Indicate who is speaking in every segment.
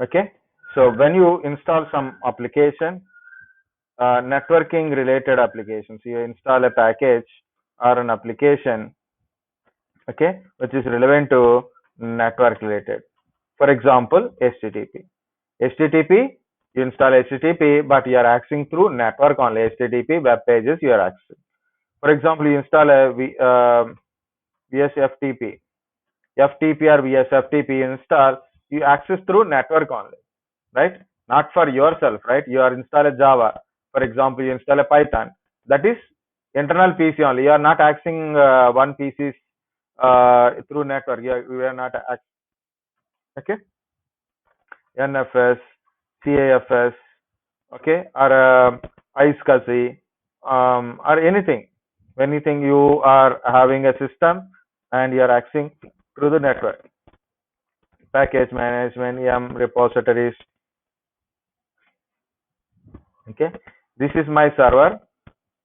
Speaker 1: Okay, so when you install some application, networking related applications, you install a package or an application, okay, which is relevant to network related. For example, HTTP. HTTP, you install HTTP, but you are accessing through network only. HTTP web pages you are accessing. For example, you install a VSFTP, FTP or VSFTP you install, you access through network only, right? Not for yourself, right? You are install a Java. For example, you install a Python. That is internal PC only. You are not accessing one PC's through network. You are not okay. NFS, CAFS, okay, or iSCSI, or anything you are having a system and you are accessing through the network. Package management, repositories, okay. This is my server,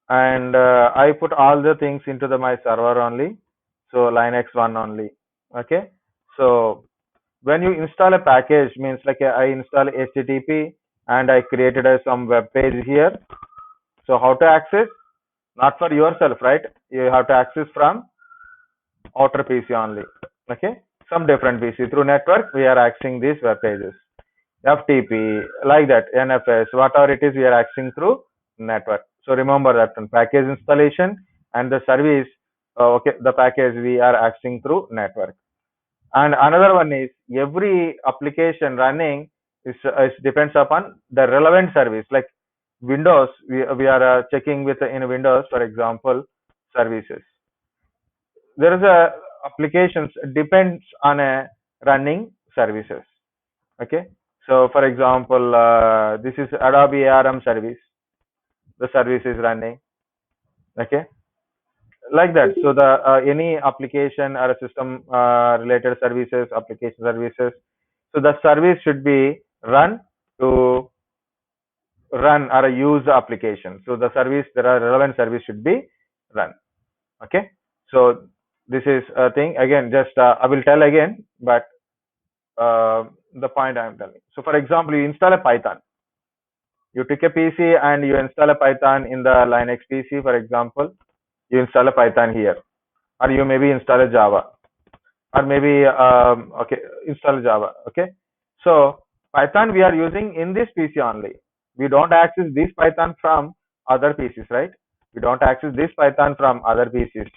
Speaker 1: and I put all the things into my server only. So Linux one only, okay. So when you install a package, means like I install HTTP and I created some web page here. So how to access? Not for yourself, right? You have to access from outer PC only. Okay, some different PC through network. We are accessing these web pages. FTP, like that, NFS, whatever it is, we are accessing through network. So remember that one, package installation and the service. Okay, the package we are accessing through network. And another one is every application running is depends upon the relevant service. Like Windows, we are checking with in Windows, for example, services. There is a applications depends on a running services. Okay, so for example, this is Adobe ARM service. The service is running. Okay, like that. So the any application or a system related services, application services, so the service should be run to run or use the application. So the service, there are relevant service should be run. Okay, so this is a thing. Again, just I will tell again, but the point I am telling. So for example, you install a Python. You take a PC and you install a Python in the Linux PC, for example. You install a Python here, or you maybe install a Java, or maybe okay, install Java. Okay, so Python we are using in this PC only. We don't access this Python from other PCs, right? We don't access this Python from other PCs.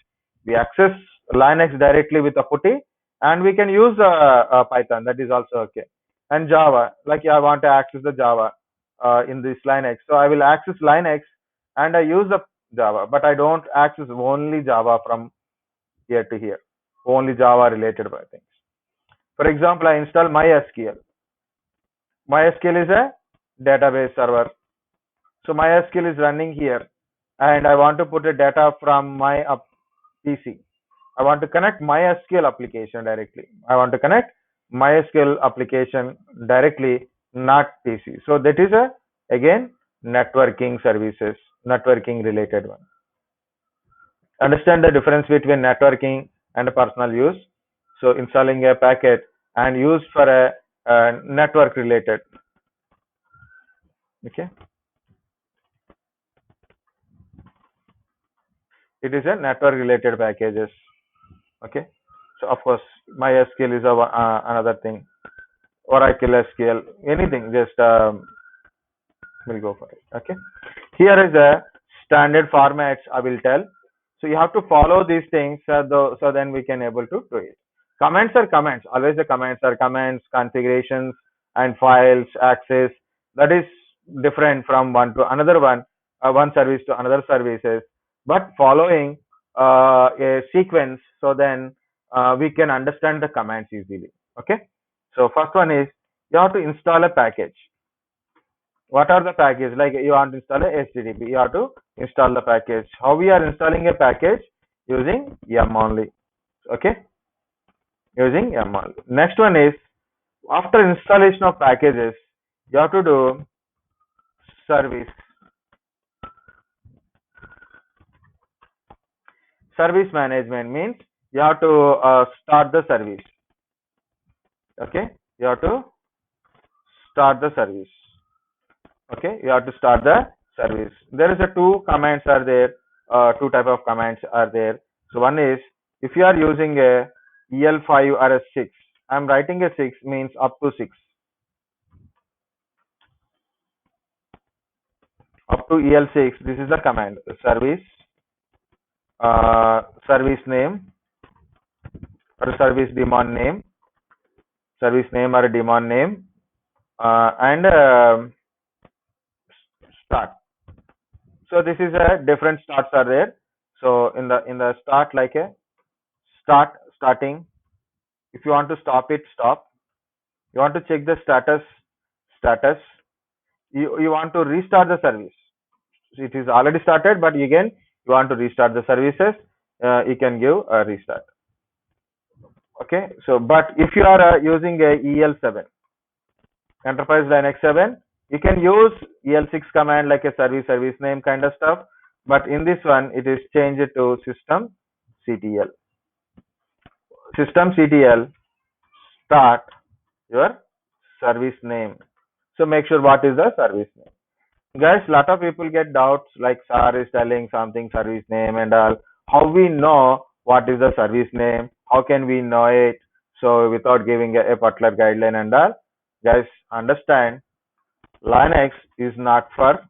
Speaker 1: We access Linux directly with a putty, and we can use Python. That is also okay. And Java, like I want to access the Java in this Linux, so I will access Linux and I use the Java, but I don't access only Java from here to here, only Java related things. For example, I install MySQL. MySQL is a database server. So MySQL is running here, and I want to put a data from my PC. I want to connect MySQL application directly. I want to connect MySQL application directly, not PC. So that is a again networking services, networking related one. Understand the difference between networking and personal use. So installing a packet and used for a network related. Okay, it is a network related packages. Okay, so of course MySQL is another thing. Oracle SQL, anything. Just we'll go for it. Okay, here is a standard formats I will tell. So you have to follow these things, so then we can able to do it. Comments are comments. Always the comments are comments, configurations, and files access. That is different from one to another one, one service to another services. But following a sequence, so then we can understand the commands easily. Okay. So first one is you have to install a package. What are the packages? Like you want to install a HTTP, you have to install the package. How we are installing a package? Using yum only. Okay, using yum only. Next one is after installation of packages, you have to do service. Service management means you have to start the service. Okay, you have to start the service. Okay, you have to start the service. There is a two commands are there, two type of commands are there. So one is if you are using a EL5 or a 6, I'm writing a 6 means up to 6. Up to EL6, this is the command service, service name or service daemon name, service name or daemon name, and start. So this is a different starts are there. So in the start, like a starting. If you want to stop it, stop. You want to check the status. You want to restart the service. It is already started, but again you want to restart the services. You can give a restart. Okay. So, but if you are using a EL7, Enterprise Linux 7, you can use EL6 command like a service name kind of stuff. But in this one, it is changed to systemctl. Systemctl start your service name. So make sure what is the service name. Guys, lot of people get doubts like sir is telling something service name and all. How we know what is the service name? How can we know it? So without giving a particular guideline and all, guys understand Linux is not for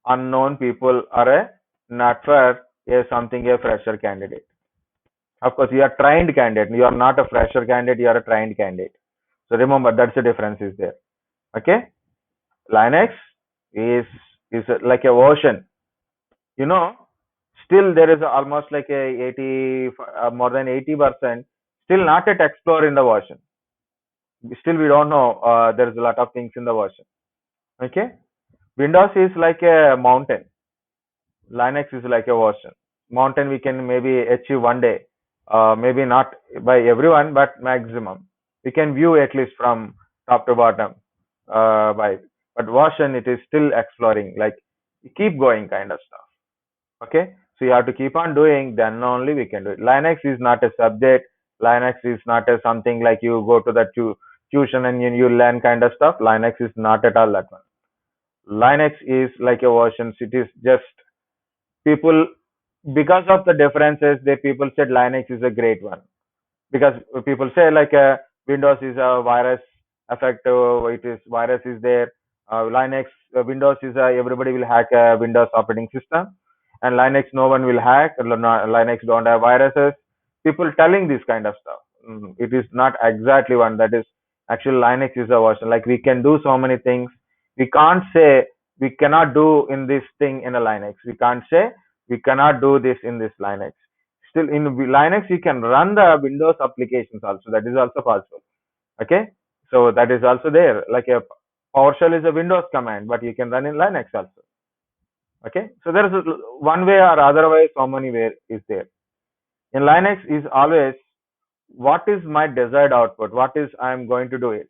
Speaker 1: unknown people or not for a fresher candidate. Of course, you are trained candidate. You are not a fresher candidate. You are a trained candidate. So remember that's the difference is there. Okay, Linux is like a version. You know, still there is almost like a 80 more than 80% still not yet explored in the version. Still we don't know. There is a lot of things in the version. Okay, Windows is like a mountain. Linux is like a version. Mountain we can maybe achieve one day. Maybe not by everyone, but maximum. We can view at least from top to bottom. By but version it is still exploring. Like keep going kind of stuff. Okay, so you have to keep on doing. Then only we can do it. Linux is not a subject. Linux is not a something like you go to the tuition and you learn kind of stuff. Linux is not at all that one. Linux is like a version. It is just people because of the differences. They people said Linux is a great one because people say like Windows is a virus effective. It is virus is there. Linux Windows is everybody will hack a Windows operating system, and Linux no one will hack. Linux don't have viruses. People telling this kind of stuff. It is not exactly one. That is actually Linux is a version. Like we can do so many things. We can't say we cannot do in this thing in a Linux. We can't say we cannot do this in this Linux. Still in Linux you can run the Windows applications also. That is also possible. Okay, so that is also there. Like a PowerShell is a Windows command, but you can run in Linux also. Okay, so there is one way or other way. So many way is there. In Linux is always what is my desired output. What is I am going to do it.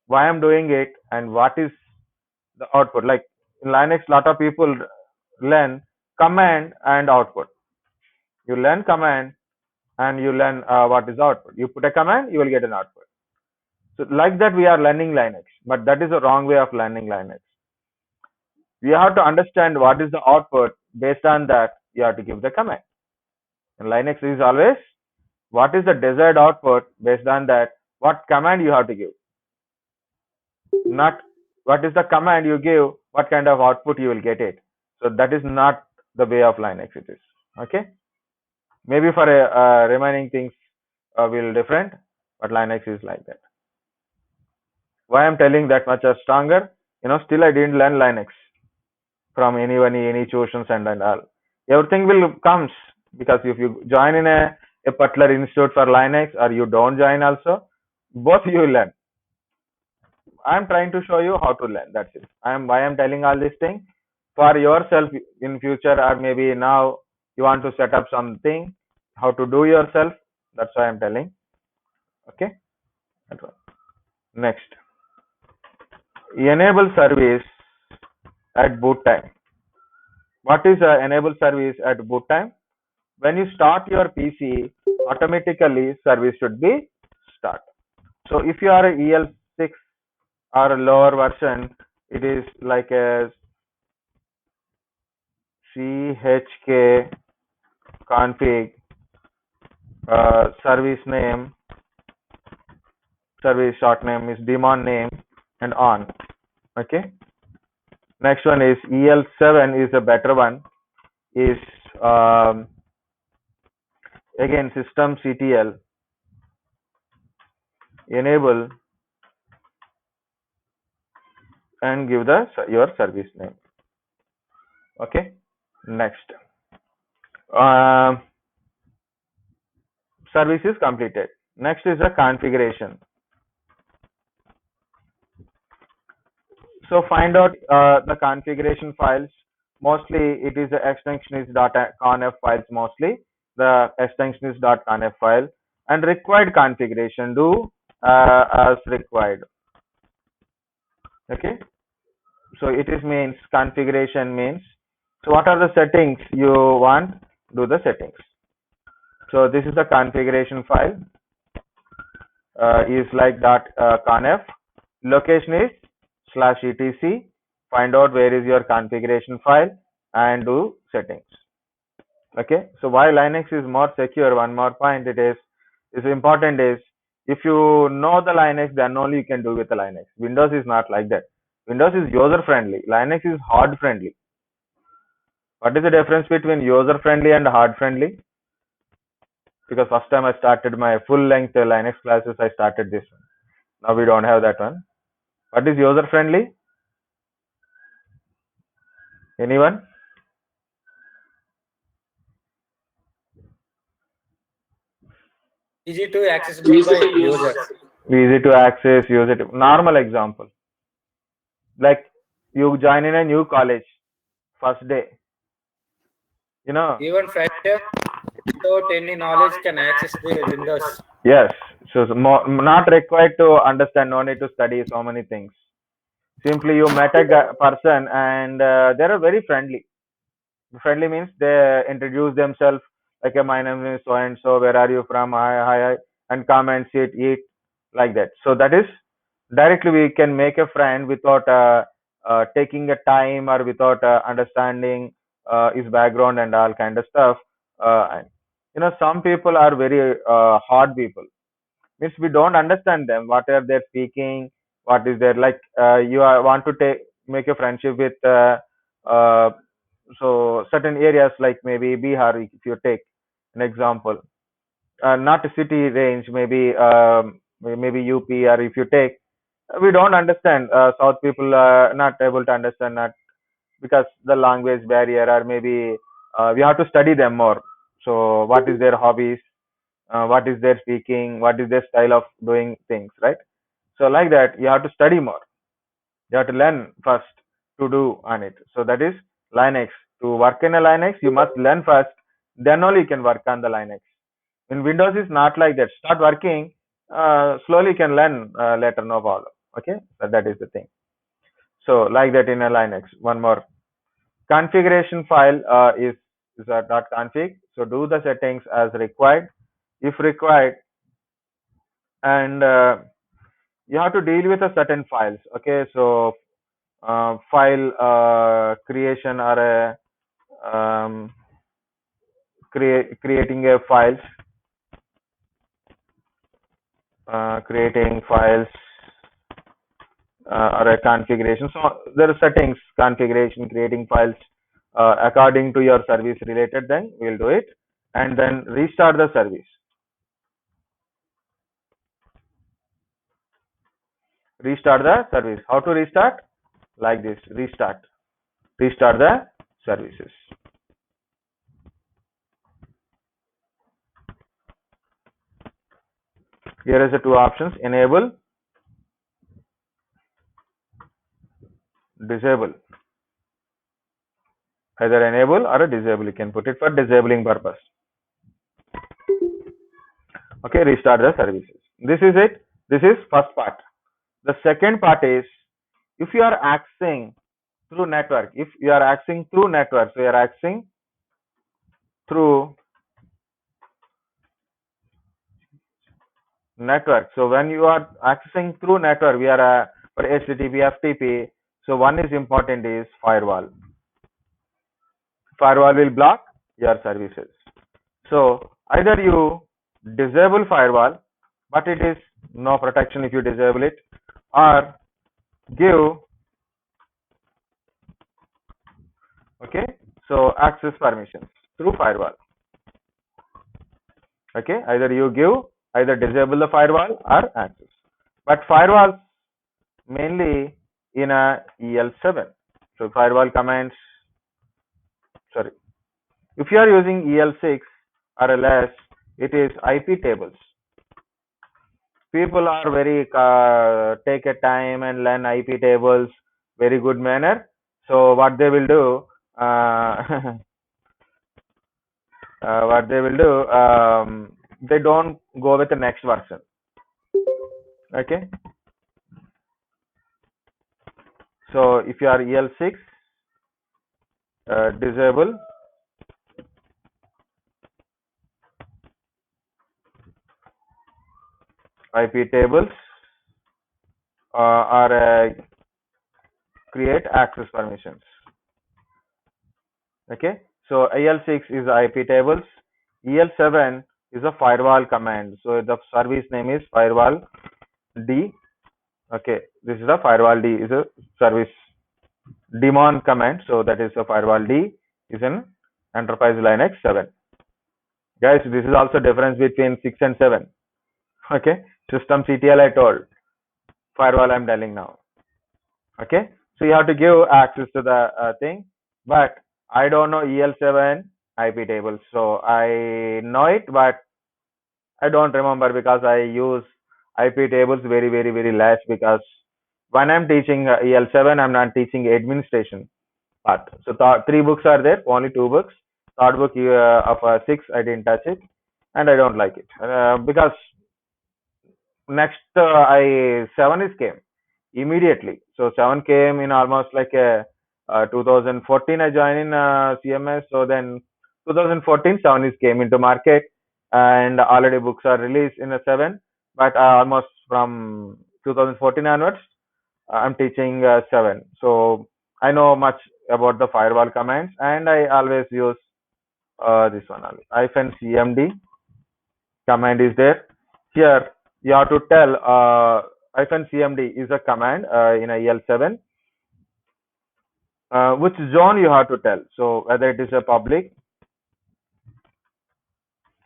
Speaker 1: Why I am doing it, and what is the output. Like in Linux, lot of people learn command and output. You learn command and you learn what is output. You put a command, you will get an output. So like that we are learning Linux, but that is a wrong way of learning Linux. We have to understand what is the output. Based on that, you have to give the command. In Linux is always what is the desired output. Based on that, what command you have to give. Not what is the command you give, what kind of output you will get it. So that is not the way of Linux it is. Okay. Maybe for remaining things will different, but Linux is like that. Why I'm telling that much are stronger? Still I didn't learn Linux from anyone, any tuitions and all. Everything will comes because if you join in a particular institute for Linux or you don't join also, both you will learn. I'm trying to show you how to learn. That's it. Why I'm telling all these things for yourself in future or maybe now you want to set up something, how to do yourself. That's why I'm telling. Okay. Next, enable service at boot time. What is enable service at boot time? When you start your PC, automatically service should be start. So if you are a EL6 or a lower version, it is like a chk config service name, service short name is daemon name and on. Okay. Next one is EL7 is a better one. Is again systemctl enable and give the your service name. Okay. Next, service is completed. Next is the configuration. So find out the configuration files. Mostly it is the extension is .conf files mostly. The extension is .conf file and required configuration do as required. Okay. So it is means configuration means. So what are the settings you want? Do the settings. So this is the configuration file. Is like .conf. Location is /etc. Find out where is your configuration file and do settings. Okay. So why Linux is more secure? One more point it is important is if you know the Linux, then only you can do with the Linux. Windows is not like that. Windows is user friendly. Linux is hard friendly. What is the difference between user friendly and hard friendly? Because first time I started my full length Linux classes, I started this one. Now we don't have that one. What is user friendly? Anyone?
Speaker 2: Easy to accessible by users.
Speaker 1: Easy to access, use it. Normal example. Like you join in a new college, first day. You know.
Speaker 2: Even fresher without any knowledge can access the Windows.
Speaker 1: Yes. So not required to understand, no need to study so many things. Simply you met a person and they are very friendly. Friendly means they introduce themselves like my name is so and so, where are you from, hi, and come and sit, eat, like that. So that is directly we can make a friend without taking a time or without understanding his background and all kind of stuff. And some people are very hard people, means we don't understand them, what are they speaking, what is their like you want to make a friendship with uh, so certain areas like maybe Bihar, if you take an example, not a city range, maybe maybe UP, or if you take, we don't understand. South people not able to understand, not because the language barrier, or maybe we have to study them more. So what is their hobbies? What is their speaking? What is their style of doing things, right? So like that, you have to study more. You have to learn first to do on it. So that is Linux. To work in a Linux, you must learn first, then only you can work on the Linux. In Windows is not like that. Start working, slowly you can learn later, no problem. Okay, so that is the thing. So like that in a Linux. One more configuration file is a .config. So do the settings as required, if required, and you have to deal with a certain files. Okay, so file creation or a creating a files, creating files or a configuration. So there are settings, configuration, creating files according to your service related. Then we'll do it, and then restart the service. Restart the service. How to restart? Like this. Restart. Restart the services. Here is the two options: enable, disable. Either enable or a disable. You can put it for disabling purpose. Okay, restart the services. This is it. This is first part. The second part is if you are accessing through network. If you are accessing through network, so you are accessing through network. So when you are accessing through network, we are for HTTP, FTP. So one is important is firewall. Firewall will block your services. So either you disable firewall, but it is no protection if you disable it, or give okay. So access permissions through firewall. Okay, either you give either disable the firewall or access. But firewalls mainly in a EL7. So firewall commands, sorry, if you are using EL6 or less, it is IP tables. People are very take a time and learn IP tables very good manner. So what they will do, what they will do, they don't go with the next version. Okay. So if you are EL6, disable IP tables or create access permissions. Okay, so EL6 is IP tables, EL7 is a firewall command. So the service name is firewall D. Okay, this is a firewall D is a service daemon command. So that is a firewall D is in enterprise Linux 7. Guys, this is also difference between 6 and 7. Okay, systemctl I told, firewall I'm telling now. Okay, so you have to give access to the thing, but I don't know EL7 IP tables, so I know it, but I don't remember because I use IP tables very less, because when I'm teaching EL7 I'm not teaching administration part. So three books are there, only two books. Third book of 6 I didn't touch it, and I don't like it because next I 7 is came immediately. So 7 came in almost like a 2014 I joined in CMS. So then 2014 7 is came into market, and already books are released in a 7. But almost from 2014 onwards, I'm teaching 7. So I know much about the firewall commands, and I always use this one only. -cmd command is there. Here you have to tell -cmd is a command in a EL7. Which zone you have to tell. So whether it is a public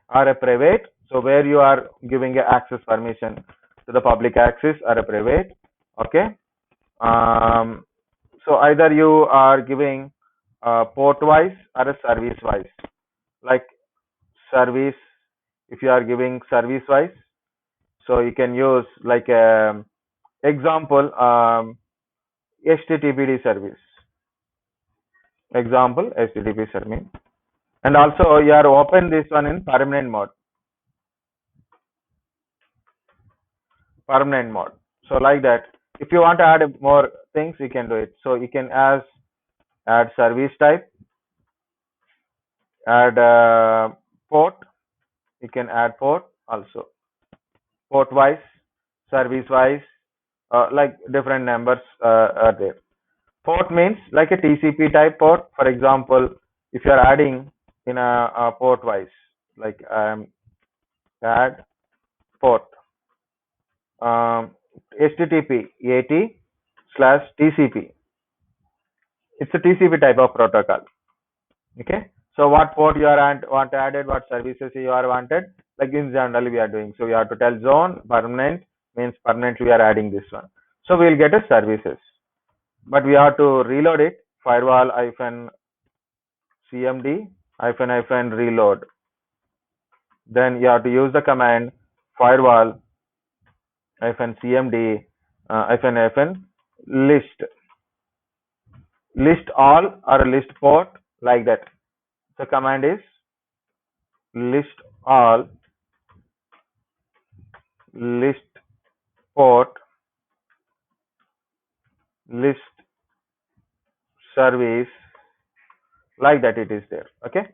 Speaker 1: or a private. So where you are giving a access permission to the public access or a private. Okay. So either you are giving port wise or a service wise. Like service, if you are giving service wise, so you can use like example HTTPD service. Example HTTP service. And also you are open this one in permanent mode. Permanent mode. So like that. If you want to add more things, you can do it. So you can add service type, add port. You can add port also. Port wise, service wise, like different numbers are there. Port means like a TCP type port. For example, if you are adding in a port wise, like add port HTTP AT/TCP. It's a TCP type of protocol. Okay. So what port you are want added, what services you are wanted, like in general we are doing. So you have to tell zone permanent means permanently we are adding this one. So we will get a services, but we have to reload it. Firewall -cmd -reload. Then you have to use the command firewall -cmd -list all or list port, like that. The command is list all, list port, list service, like that it is there. Okay.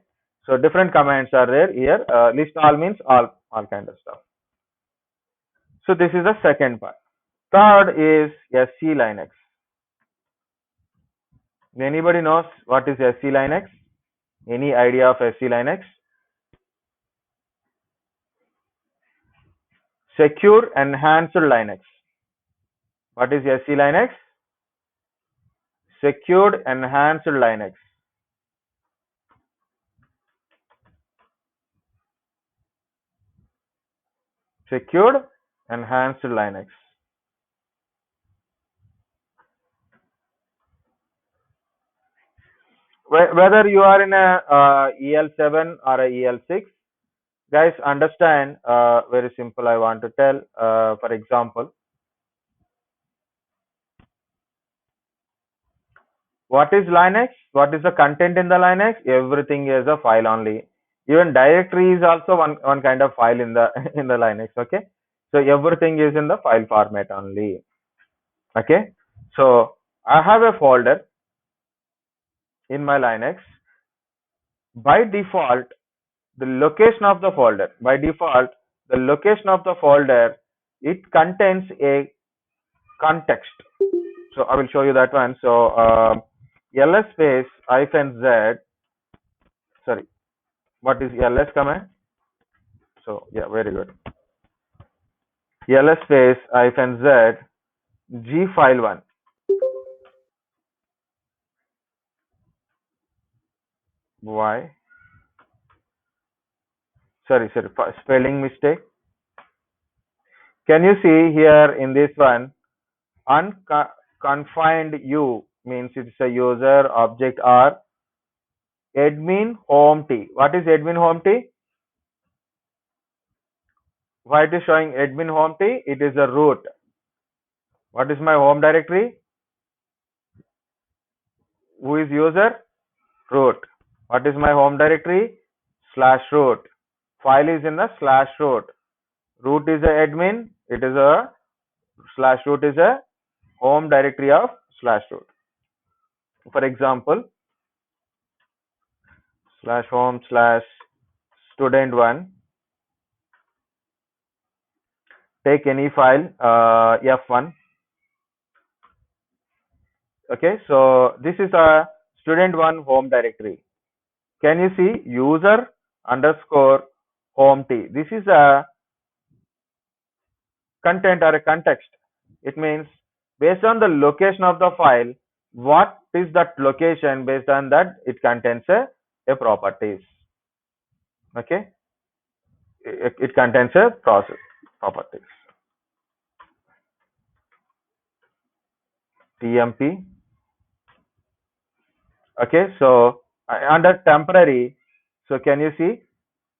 Speaker 1: So different commands are there here. List all means all kind of stuff. So this is the second part. Third is SC Linux. Anybody knows what is SC Linux? Any idea of SC Linux? Secure Enhanced Linux. What is SC Linux? Secured Enhanced Linux. Secured Enhanced Linux. Whether you are in a EL7 or a EL6, guys, understand, very simple. I want to tell, for example, what is Linux? What is the content in the Linux? Everything is a file only. Even directory is also one kind of file in the in the Linux. Okay, so everything is in the file format only. Okay, so I have a folder in my Linux. By default, the location of the folder, it contains a context. So I will show you that one. So ls space -z, sorry, what is ls command? So yeah, very good. ls space -z g file1. Why? Sorry, spelling mistake. Can you see here in this one, unconfined u means it's a user object or admin home t. What is admin home t? Why it is showing admin home t? It is a root. What is my home directory? Who is user? Root. What is my home directory? /root. File is in the /root. Root is a admin. It is a /root is a home directory of /root. For example, /home/student1. Take any file, f1. Okay, so this is a student1 home directory. Can you see user underscore home t? This is a content or a context. It means based on the location of the file, what is that location? Based on that, it contains a properties. Okay, it contains a process properties. TMP. Okay, so under temporary, so can you see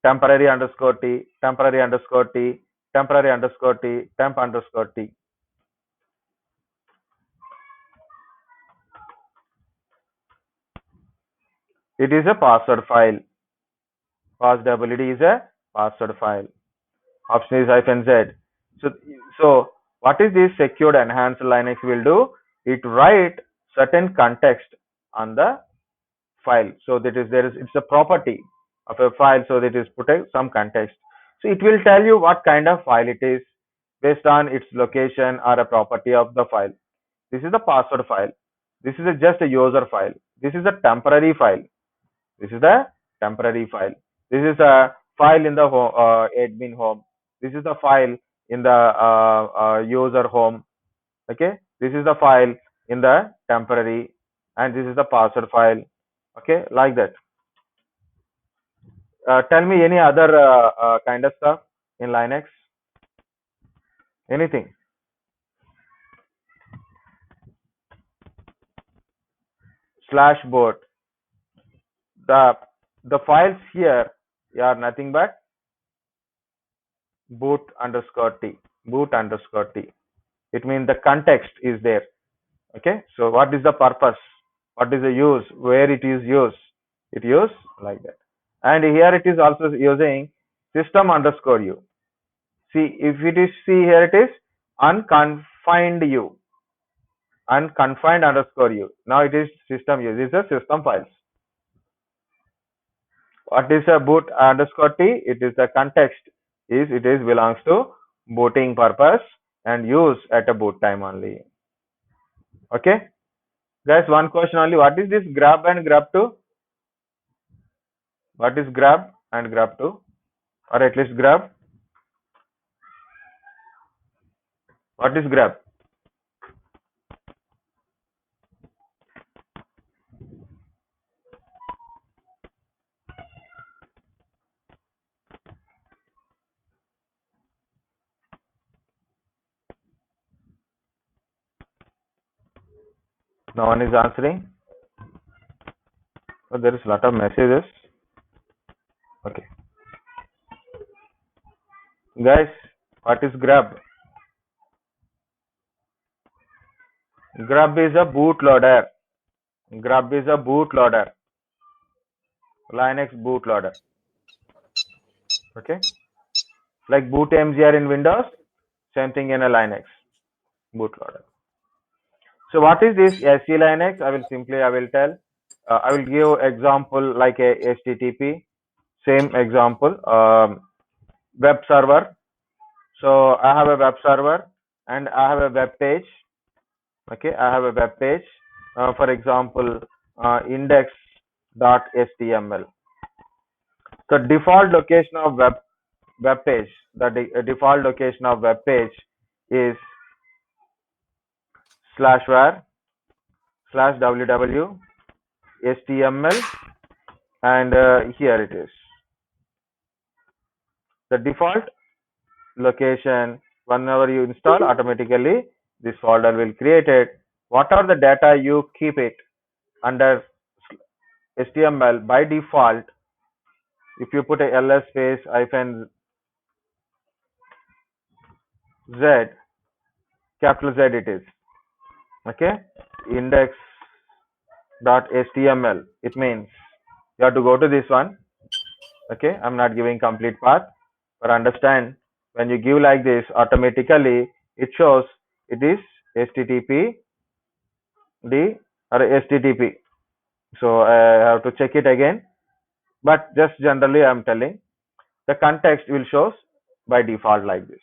Speaker 1: temporary underscore t, temporary underscore t, temporary underscore t, temp underscore t. It is a password file. Passwd is a password file. Option is -z. So what is this secured enhanced Linux will do? It write certain context on the file. So that is it's a property of a file. So that is put some context. So it will tell you what kind of file it is based on its location or a property of the file. This is the password file. This is just a user file. This is a temporary file. This is the temporary file. This is a file in the admin home. This is the file in the user home. Okay, this is the file in the temporary, and this is the password file. Okay, like that. Tell me any other kind of stuff in Linux. Anything? /boot. The files here are nothing but boot underscore t. Boot underscore t. It means the context is there. Okay, so what is the purpose? What is the use? Where it is used? It used like that. And here it is also using system underscore u. See, if it is, see here it is unconfined u, unconfined underscore u. Now it is system u. This is a system files. What is a boot underscore t? It is the context is it is belongs to booting purpose, and use at a boot time only. Okay, guys, one question only. What is this grab and grab2? What is grab and grab2, or at least grab? What is grab? No one is answering. Oh, there is a lot of messages. Okay, guys, what is grab? Grub is a bootloader. Grub is a bootloader. Linux bootloader. Okay, like boot mgr in Windows, same thing in a Linux bootloader. So what is this SE Linux? I will tell. I will give example like a HTTP. Same example. Web server. So I have a web server and I have a web page. Okay, I have a web page. For example, index.html. So default location of web page. The default location of web page is /var/www html, and here it is. The default location, whenever you install, automatically this folder will create it. Whatever the data you keep it under HTML by default, if you put a ls space -z, capital Z it is. Okay, index.html, it means you have to go to this one. Okay, I'm not giving complete path, but understand, when you give like this, automatically it shows it is HTTP D or HTTP. So I have to check it again, but just generally I'm telling, the context will shows by default like this.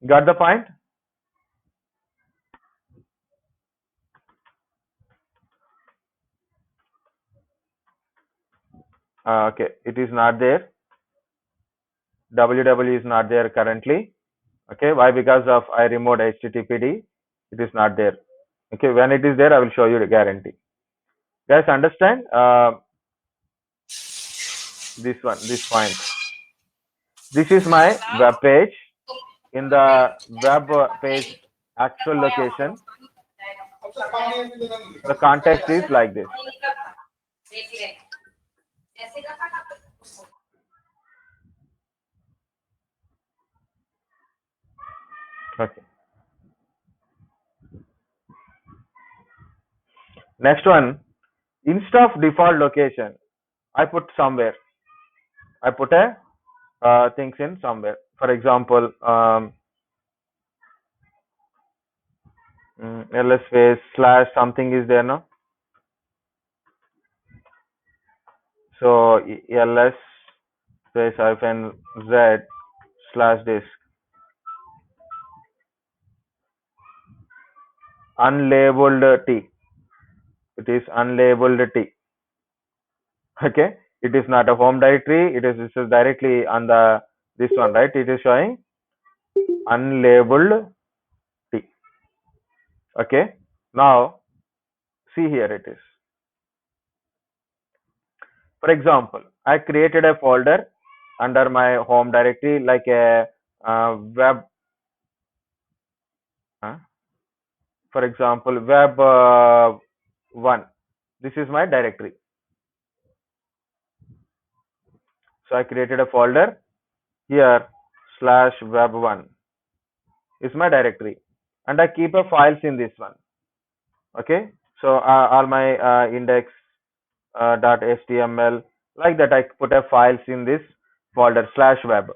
Speaker 1: Got the point? Okay, it is not there. www is not there currently. Okay, why? Because of I removed HTTPD, it is not there. Okay, when it is there, I will show you the guarantee. Guys, understand this one, this point. This is my web page. In the web page actual location, the context is like this. Okay. Next one, instead of default location, I put somewhere. I put a things in somewhere. For example, ls space / something is there, no? So ls space -z /disk unlabeled t. It is unlabeled t. Okay, it is not a home directory. It is directly on the this one, right? It is showing unlabeled t. Okay, now see here it is. For example, I created a folder under my home directory like a web. For example, web1. This is my directory. So I created a folder here /web1 is my directory, and I keep a files in this one. Okay, so all my index.html, like that, I put a files in this folder /web.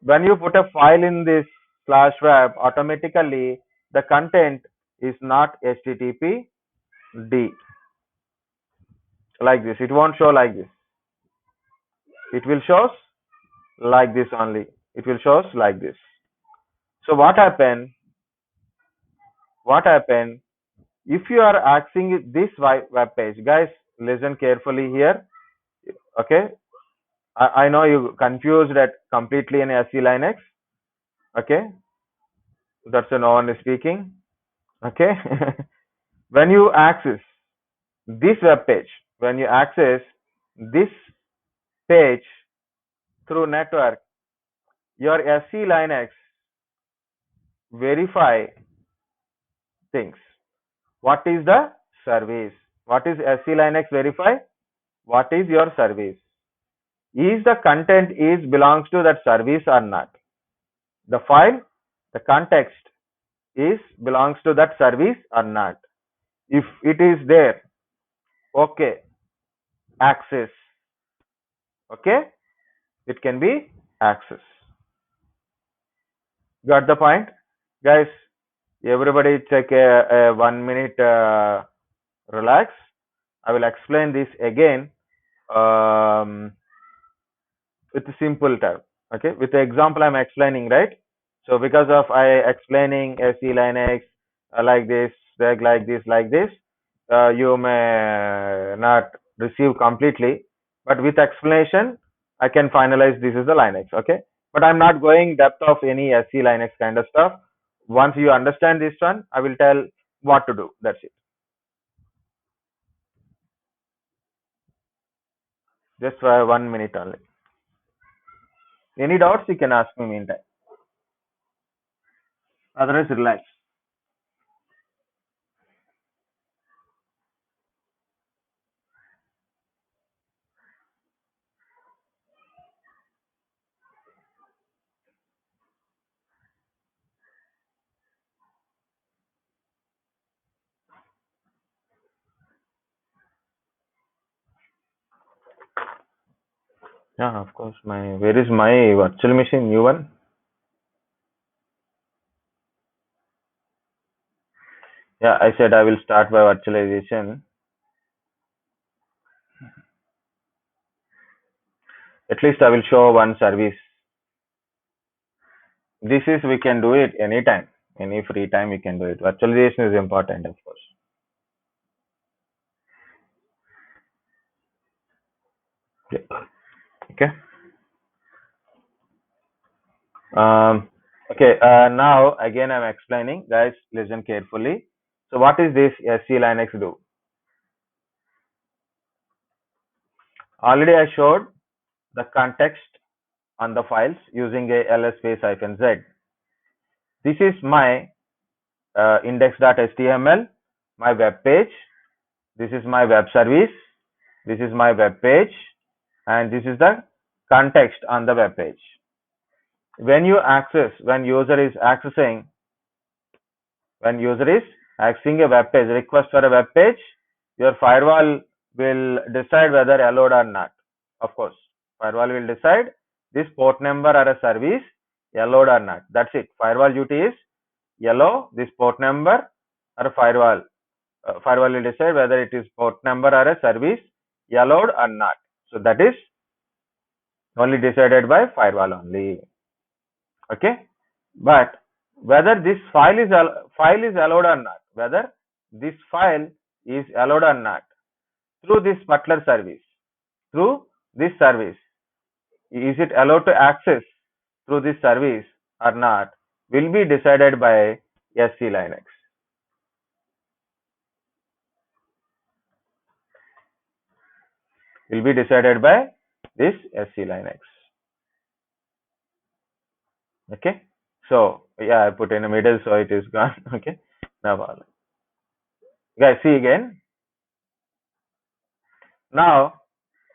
Speaker 1: When you put a file in this /web, automatically the content is not HTTP D like this. It won't show like this. It will shows like this only. It will shows like this. So what happen if you are accessing this web page? Guys, listen carefully here. Okay, I know you confused at completely in SE Linux. Okay, that's no one is speaking. Okay, when you access this web page, when you access this page through network, your SE Linux verify things. What is the service? What is SE Linux verify? What is your service? Is the content is belongs to that service or not? The file, the context is belongs to that service or not? If it is there, okay, access. Okay, it can be access. Got the point, guys? Everybody take a 1 minute relax. I will explain this again with a simple term. Okay, with the example I'm explaining, right? So because of I explaining SE Linux like this, like this, you may not receive completely, but with explanation, I can finalize this is the Linux. Okay, but I'm not going depth of any SE Linux kind of stuff. Once you understand this one, I will tell what to do. That's it. Just for 1 minute only. Any doubts you can ask me meantime. Otherwise, relax. Yeah, of course. Where is my virtual machine? New one? Yeah, I said I will start by virtualization. At least I will show one service. This is we can do it anytime, any free time we can do it. Virtualization is important, of course. Okay. Okay. Okay. Now again I'm explaining. Guys, listen carefully. So what is this SE Linux do? Already I showed the context on the files using a ls space -z. This is my index.html, my web page. This is my web service. This is my web page, and this is the context on the web page. When user is accessing a web page, request for a web page, your firewall will decide whether allowed or not. Of course, firewall will decide this port number or a service allowed or not. That's it. Firewall duty is allow this port number or firewall. Firewall will decide whether it is port number or a service allowed or not. So that is only decided by firewall only. Okay, but whether this file is allowed or not, whether this file is allowed or not through this particular service, through this service, is it allowed to access through this service or not, will be decided by SE Linux. Will be decided by this SE Linux. Okay, so yeah, I put in the middle, so it is gone. Okay, now guys, see again. Now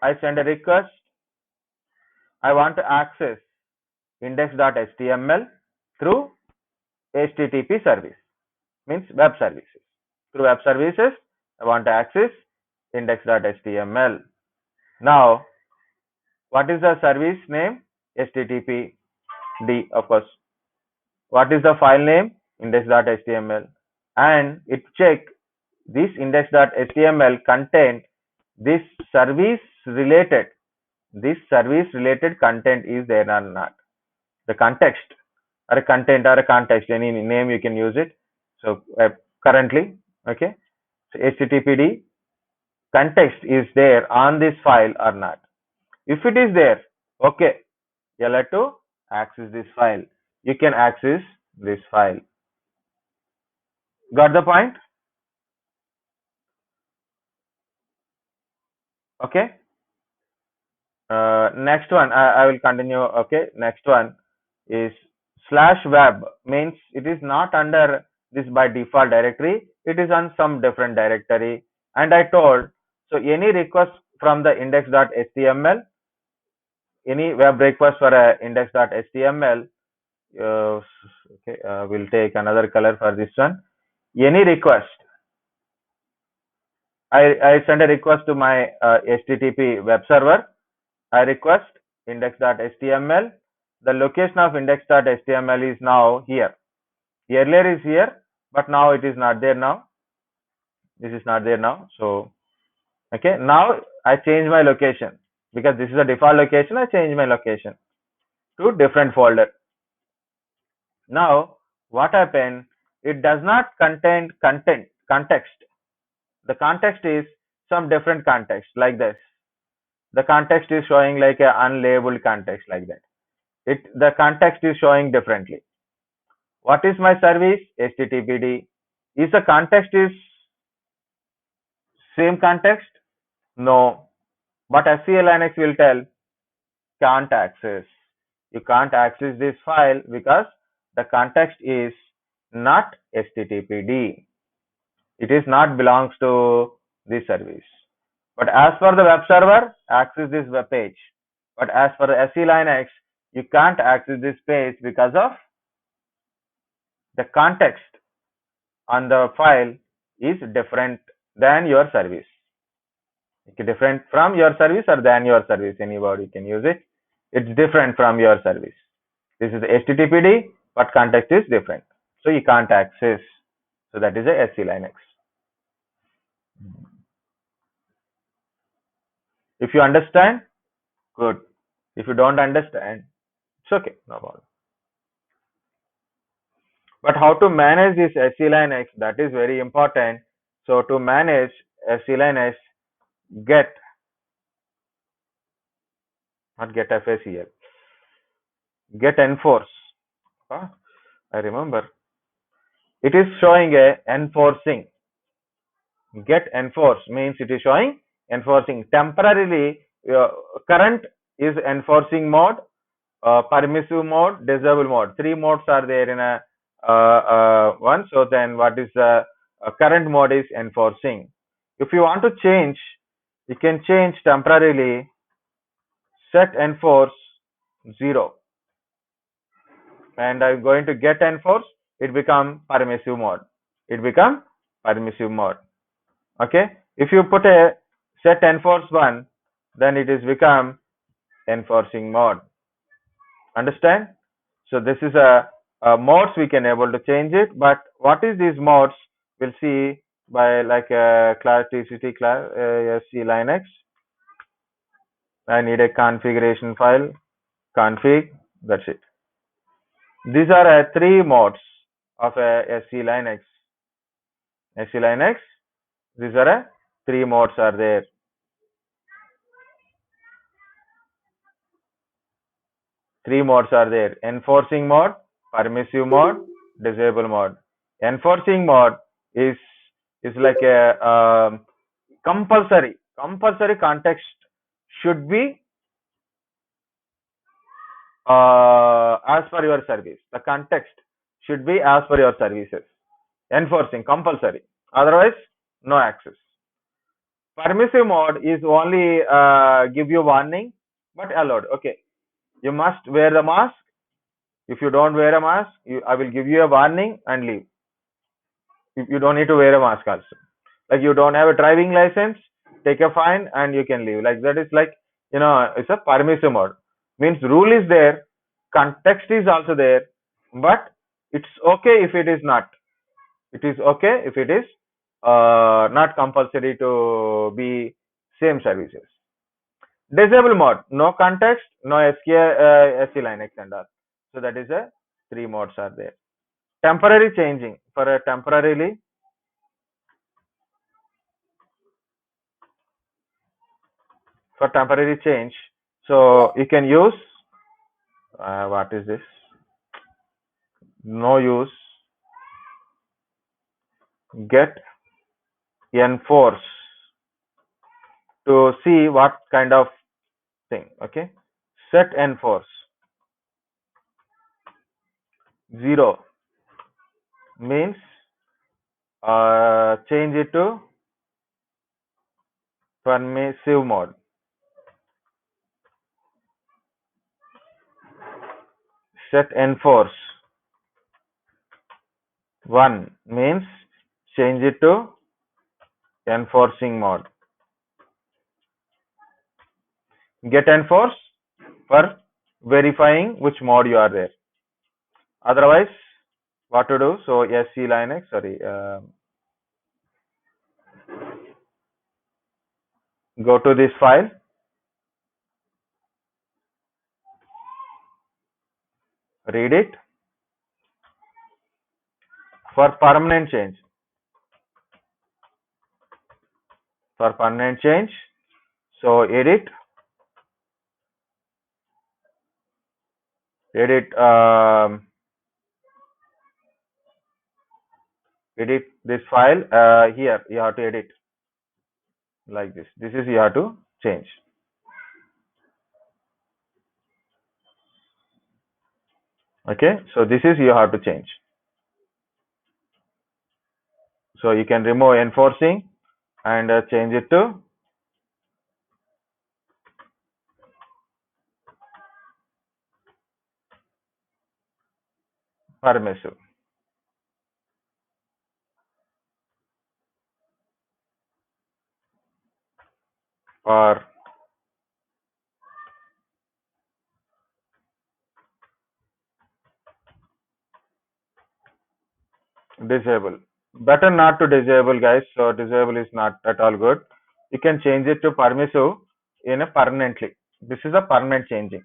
Speaker 1: I send a request. I want to access index.html through HTTP service, means web services. Through web services, I want to access index.html. Now, what is the service name? HTTP D, of course. What is the file name? Index.html. And it check this index.html content, this service related content is there or not. The context or a content or a context, any name you can use it. So currently, okay, so HTTPD context is there on this file or not. If it is there, okay, you're allowed to access this file. You can access this file. Got the point? Okay. Next one, I will continue. Okay. Next one is /web, means it is not under this by default directory. It is on some different directory. And I told, so any request from the index.html, any web request for a index.html, okay, we'll take another color for this one. Any request, I send a request to my HTTP web server. I request index.html. The location of index.html is now here. Earlier is here, but now it is not there now. This is not there now. So, okay, now I change my location because this is a default location. I change my location to different folder. Now, what happened? It does not contain context. The context is some different context like this. The context is showing like a unlabeled context like that. The context is showing differently. What is my service? HTTPD. Is the context is same context? No. But SCA Linux will tell can't access. You can't access this file because the context is not HTTPD. It is not belongs to this service. But as for the web server, access this web page. But as for the SE Linux, you can't access this page because of the context on the file is different than your service. It's different from your service or than your service. Anybody can use it. It's different from your service. This is HTTPD, but context is different. So you can't access. So that is a SE Linux. If you understand, good. If you don't understand, it's okay, no problem. But how to manage this SE Linux, that is very important. So to manage SE Linux, get, not get FACL, get enforce. I remember. It is showing a enforcing. Get enforce means it is showing enforcing. Temporarily, current is enforcing mode, permissive mode, disable mode. 3 modes are there in a one. So then what is the current mode is enforcing. If you want to change, you can change temporarily set enforce 0. And I'm going to get enforce, it become permissive mode. It become permissive mode. Okay. If you put a set enforce 1, then it is become enforcing mode. Understand? So this is a modes we can able to change it. But what is these modes? We'll see by like a class TCT class SE Linux. I need a configuration file, config. That's it. These are 3 modes of SE Linux. SE Linux. These are 3 modes are there. 3 modes are there: enforcing mode, permissive mode, disable mode. Enforcing mode is like a compulsory context should be as per your service. The context should be as per your services. Enforcing, compulsory. Otherwise, no access. Permissive mode is only give you warning, but allowed. Okay, you must wear the mask. If you don't wear a mask, I will give you a warning and leave. You don't need to wear a mask also. Like you don't have a driving license, take a fine and you can leave. Like that is like, it's a permissive mode. Means rule is there, context is also there, but it's okay if it is not. It is okay if it is not compulsory to be same services. Disable mode, no context, no SE Linux and all. So that is a three modes are there. Temporary changing, for a temporary change, so you can use what is this? No use get enforce to see what kind of thing. Okay, set enforce 0 means change it to permissive mode. Set enforce 1 means change it to enforcing mode. Get enforce for verifying which mode you are there. Otherwise, what to do? So SC Linux, sorry, go to this file, read it for permanent change. For permanent change, so edit this file. Here you have to edit like this. This is you have to change. Okay, so this is you have to change. So you can remove enforcing and change it to permissive. Or disable. Better not to disable, guys. So disable is not at all good. You can change it to permissive in a permanently. This is a permanent changing.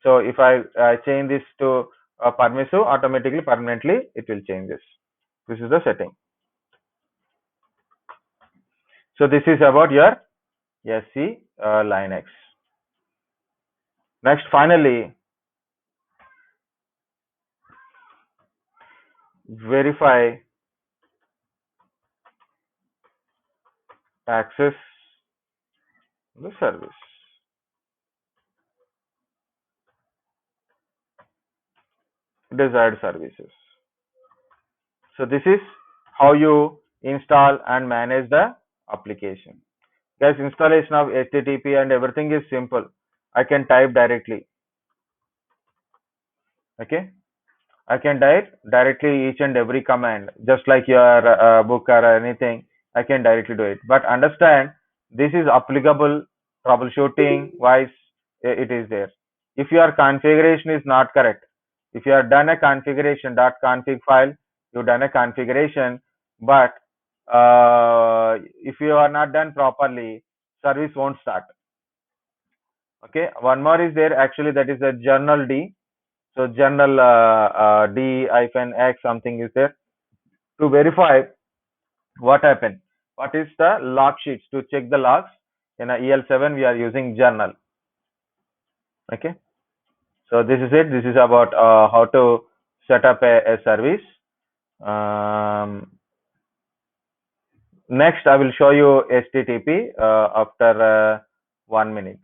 Speaker 1: So if I change this to permissive, automatically permanently it will change this. This is the setting. So this is about your SC Linux. Next, finally, verify access the service. Desired services. So this is how you install and manage the application. Guys, installation of HTTP and everything is simple. I can type directly. Okay, I can type directly each and every command, just like your book or anything. I can directly do it. But understand, this is applicable troubleshooting wise. It is there. If your configuration is not correct, if you have done a configuration .config file, you've done a configuration, but if you are not done properly, service won't start. Okay, one more is there, actually, that is a journal D. So journal D-X something is there to verify what happened. What is the log sheets? To check the logs in a EL7 we are using journal. Okay, so this is it. This is about how to set up a service. Next I will show you HTTP after 1 minute.